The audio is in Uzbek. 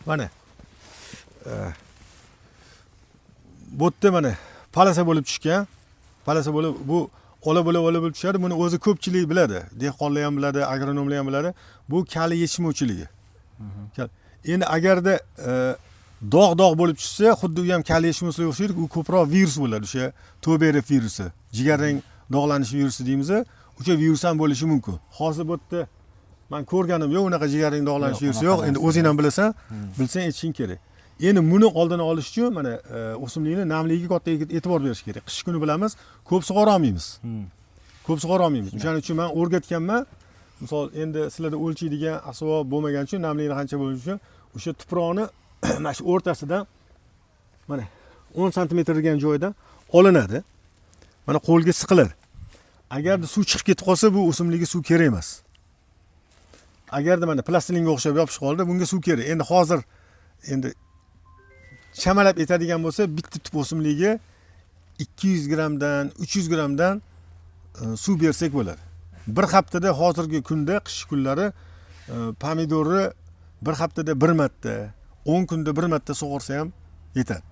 Mana bu yerda mana palasa bo'lib tushgan. Palasa bo'lib bu ola bo'lib tushadi. Buni o'zi ko'pchilik biladi. Dehqonlar ham biladi, agronomlar ham biladi. Bu kali yetishmovchiligi. Endi agarda dog' bo'lib tushsa, xuddi u ham kali yetishmovchiga o'xshaydi. U ko'proq virus bo'ladi, o'sha Toberef virusi. Jigarrang dog'lanish virusi deymiz. O'sha virus ham bo'lishi mumkin. Hozir bu yerda men ko'rganim yo'q, unaqa jigarrang dog'lanish virusi yo'q. Endi o'zing ham bilasan, bilsang aytishing kerak. Endi buni oldini olish uchun mana o'simlikni namligiga katta e'tibor berish kerak. Qish kuni bilamiz, ko'p sug'ora olmaymiz. Ko'p sug'ora olmaymiz. O'shaning uchun men o'rgatganman. Misol endi sizlarda o'lchaydigan asbob bo'lmagan uchun namlikni qancha bo'lishi uchun o'sha tuproqni mana shu o'rtasidan mana 10 sm degan joydan olinadi. Mana qo'lga siqiladi. Agarda suv chiqib ketib qolsa, bu o'simlikka suv kerak emas. Agarda mana plastilinga o'xshab yopishib qoldi, bunga suv kerak. Endi hozir chamalab etadigan bo'lsa, bitta tip o'simlikka 200 gramdan 300 gramdan suv bersak bo'ladi. Bir haftada hozirgi kunda, qish kunlari pomidorni bir haftada bir marta, 10 kunda bir marta sug'orsa ham yetadi.